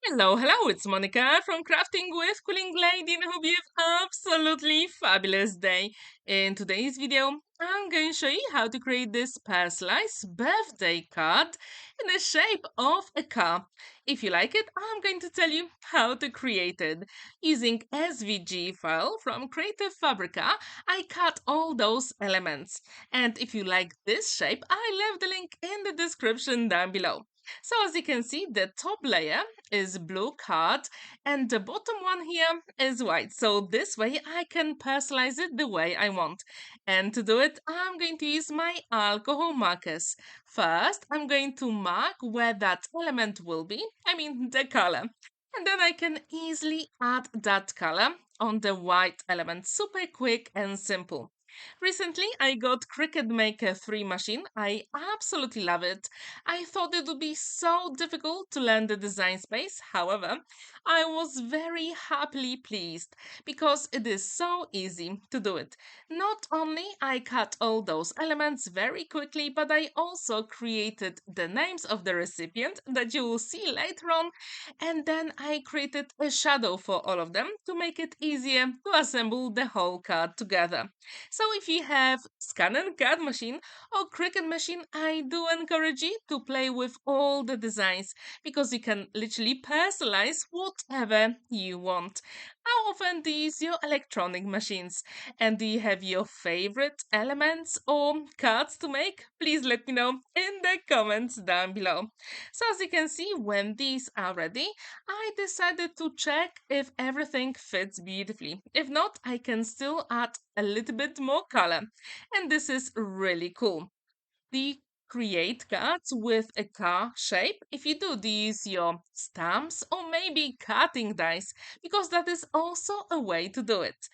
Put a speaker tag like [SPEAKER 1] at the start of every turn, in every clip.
[SPEAKER 1] Hello, it's Monica from Crafting with Quilling Lady, and I hope you have absolutely fabulous day. In today's video, I'm going to show you how to create this personalized birthday card in the shape of a car. If you like it, I'm going to tell you how to create it. Using SVG file from Creative Fabrica, I cut all those elements. And if you like this shape, I left the link in the description down below. So as you can see, the top layer is blue card and the bottom one here is white. So this way I can personalize it the way I want. And to do it, I'm going to use my alcohol markers. First, I'm going to mark where that element will be, I mean the color. And then I can easily add that color on the white element. Super quick and simple. Recently, I got Cricut Maker 3 machine. I absolutely love it. I thought it would be so difficult to learn the design space. However, I was very happily pleased because it is so easy to do it. Not only I cut all those elements very quickly, but I also created the names of the recipient that you will see later on, and then I created a shadow for all of them to make it easier to assemble the whole card together. So if you have scan and cut machine or Cricut machine, I do encourage you to play with all the designs because you can literally personalize whatever you want. How often do you use your electronic machines? And do you have your favorite elements or cards to make? Please let me know in the comments down below. So as you can see, when these are ready, I decided to check if everything fits beautifully. If not, I can still add a little bit more color. And this is really cool. The create cards with a car shape. If you do use your stamps or maybe cutting dice, because that is also a way to do it.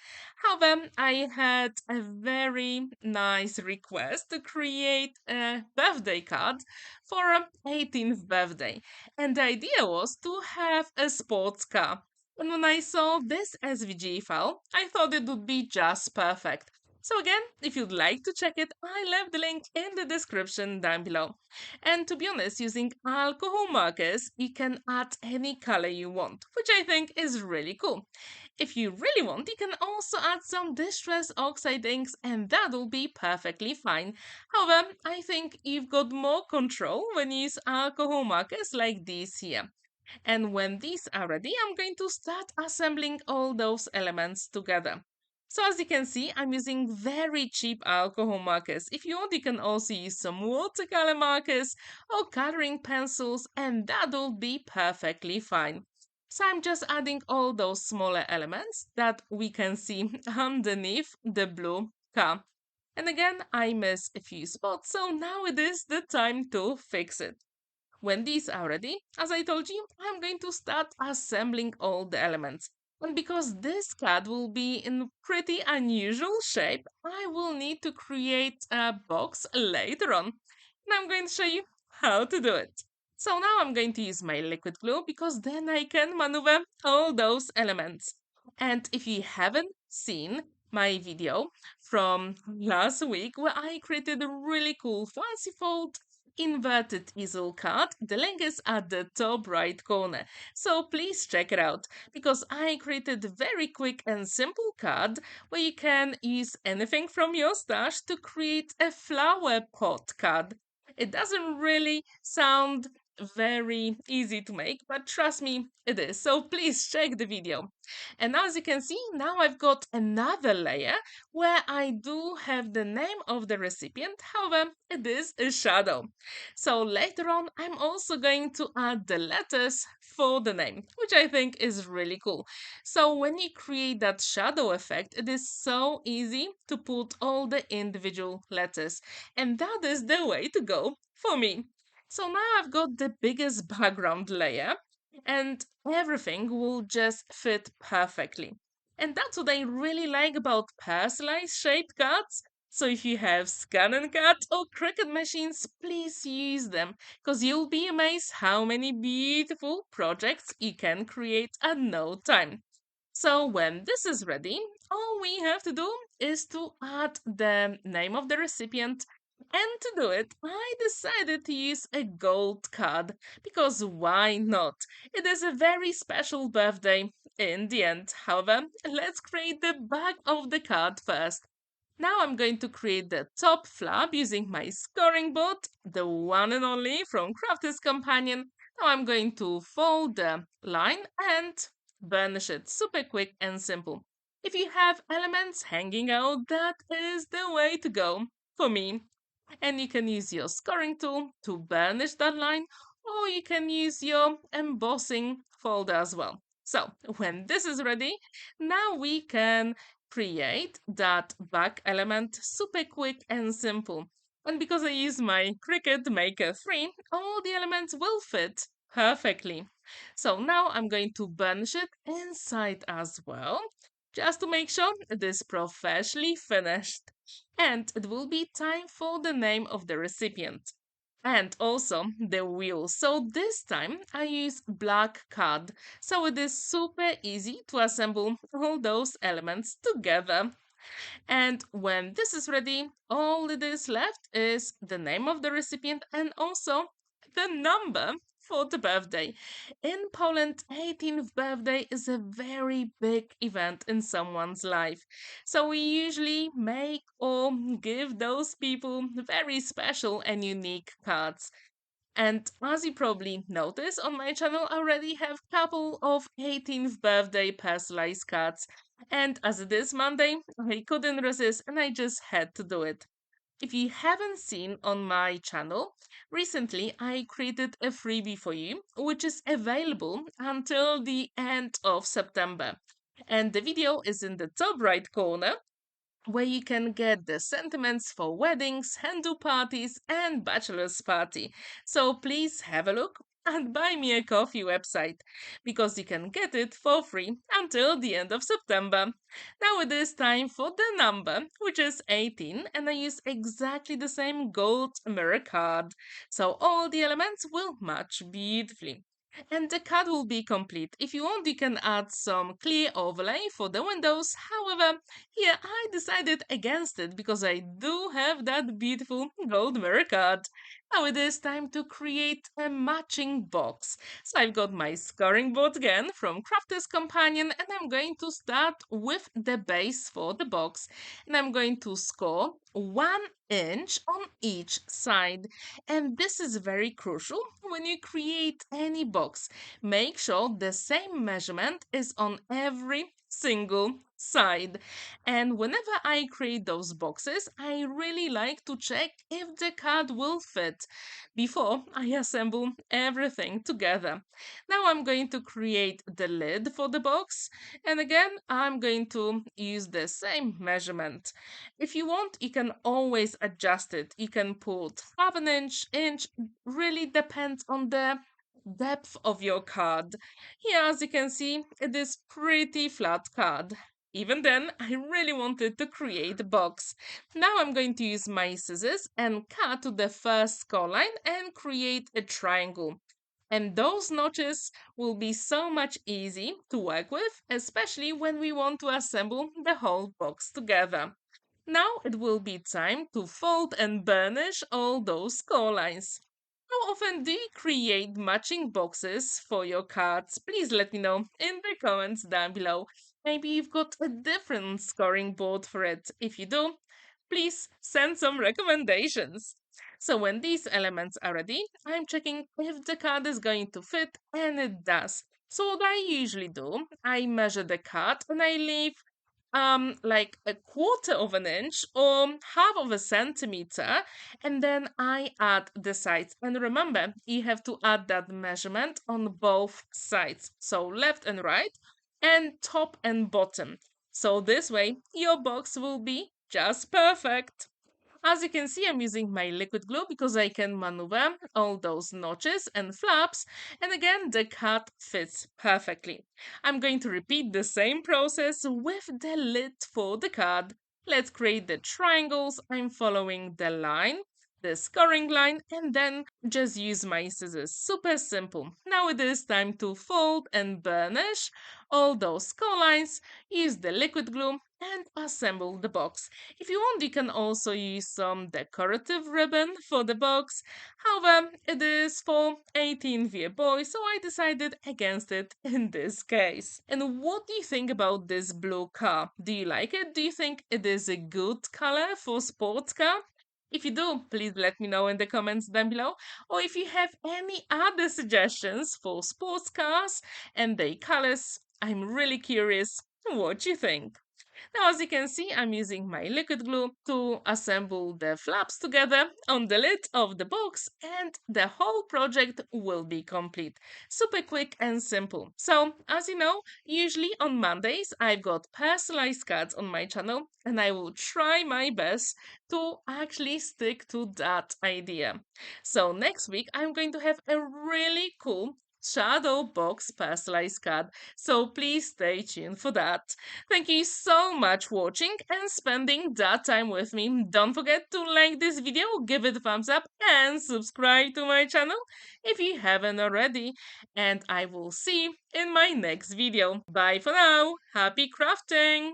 [SPEAKER 1] However, I had a very nice request to create a birthday card for an 18th birthday, and the idea was to have a sports car. And when I saw this SVG file, I thought it would be just perfect. So again, if you'd like to check it, I left the link in the description down below. And to be honest, using alcohol markers, you can add any color you want, which I think is really cool. If you really want, you can also add some distress oxide inks and that'll be perfectly fine. However, I think you've got more control when you use alcohol markers like these here. And when these are ready, I'm going to start assembling all those elements together. So as you can see, I'm using very cheap alcohol markers. If you want, you can also use some watercolor markers or coloring pencils, and that'll be perfectly fine. So I'm just adding all those smaller elements that we can see underneath the blue car. And again, I missed a few spots, so now it is the time to fix it. When these are ready, as I told you, I'm going to start assembling all the elements. And because this card will be in pretty unusual shape, I will need to create a box later on. And I'm going to show you how to do it. So now I'm going to use my liquid glue because then I can maneuver all those elements. And if you haven't seen my video from last week where I created a really cool fancy fold inverted easel card. The link is at the top right corner. So please check it out because I created a very quick and simple card where you can use anything from your stash to create a flower pot card. It doesn't really sound very easy to make, but trust me, it is. So please check the video. And as you can see, now I've got another layer where I do have the name of the recipient. However, it is a shadow. So later on, I'm also going to add the letters for the name, which I think is really cool. So when you create that shadow effect, it is so easy to put all the individual letters. And that is the way to go for me. So now I've got the biggest background layer and everything will just fit perfectly. And that's what I really like about personalized shaped cards. So if you have scan and cut or Cricut machines, please use them because you'll be amazed how many beautiful projects you can create at no time. So when this is ready, all we have to do is to add the name of the recipient And to do it, I decided to use a gold card because why not? It is a very special birthday in the end. However, let's create the back of the card first. Now I'm going to create the top flap using my scoring board, the one and only from Crafter's Companion. Now I'm going to fold the line and burnish it super quick and simple. If you have elements hanging out, that is the way to go for me. And you can use your scoring tool to burnish that line, or you can use your embossing folder as well. So when this is ready, now we can create that back element super quick and simple. And because I use my Cricut Maker 3, all the elements will fit perfectly. So now I'm going to burnish it inside as well, just to make sure it is professionally finished. And it will be time for the name of the recipient. And also the wheel. So this time I use black card. So it is super easy to assemble all those elements together. And when this is ready, all it is left is the name of the recipient and also the number for the birthday. In Poland, 18th birthday is a very big event in someone's life. So we usually make or give those people very special and unique cards. And as you probably noticed on my channel, I already have couple of 18th birthday personalized cards. And as it is Monday, I couldn't resist and I just had to do it. If you haven't seen on my channel, recently I created a freebie for you, which is available until the end of September. And the video is in the top right corner where you can get the sentiments for weddings, Hindu parties, and bachelor's party. So please have a look and buy me a coffee website because you can get it for free until the end of September. Now it is time for the number, which is 18, and I use exactly the same gold mirror card. So all the elements will match beautifully. And the card will be complete. If you want, you can add some clear overlay for the windows. However, here I decided against it because I do have that beautiful gold mirror card. Now it is time to create a matching box. So I've got my scoring board again from Crafter's Companion and I'm going to start with the base for the box. And I'm going to score 1 inch on each side. And this is very crucial when you create any box. Make sure the same measurement is on every single side. And whenever I create those boxes, I really like to check if the card will fit before I assemble everything together. Now I'm going to create the lid for the box, and again, I'm going to use the same measurement. If you want, you can always adjust it. You can put half an inch, really depends on the depth of your card. Here, as you can see, it is pretty flat card. Even then, I really wanted to create a box. Now I'm going to use my scissors and cut to the first score line and create a triangle. And those notches will be so much easy to work with, especially when we want to assemble the whole box together. Now it will be time to fold and burnish all those score lines. How often do you create matching boxes for your cards? Please let me know in the comments down below. Maybe you've got a different scoring board for it. If you do, please send some recommendations. So when these elements are ready, I'm checking if the card is going to fit, and it does. So what I usually do, I measure the card and I leave like a quarter of an inch or half of a centimeter, and then I add the sides. And remember, you have to add that measurement on both sides, so left and right and top and bottom. So this way your box will be just perfect. As you can see, I'm using my liquid glue because I can maneuver all those notches and flaps, and again, the cut fits perfectly. I'm going to repeat the same process with the lid for the card. Let's create the triangles. I'm following the line the scoring line, and then just use my scissors. Super simple. Now it is time to fold and burnish all those score lines, use the liquid glue, and assemble the box. If you want, you can also use some decorative ribbon for the box. However, it is for 18-year boy, so I decided against it in this case. And what do you think about this blue car? Do you like it? Do you think it is a good color for sports car? If you do, please let me know in the comments down below. Or if you have any other suggestions for sports cars and their colors, I'm really curious what you think. Now, as you can see, I'm using my liquid glue to assemble the flaps together on the lid of the box, and the whole project will be complete. Super quick and simple. So, as you know, usually on Mondays, I've got personalized cards on my channel, and I will try my best to actually stick to that idea. So, next week, I'm going to have a really cool shadow box personalized card, so please stay tuned for that. Thank you so much for watching and spending that time with me. Don't forget to like this video, give it a thumbs up, and subscribe to my channel if you haven't already. And I will see you in my next video. Bye for now. Happy crafting!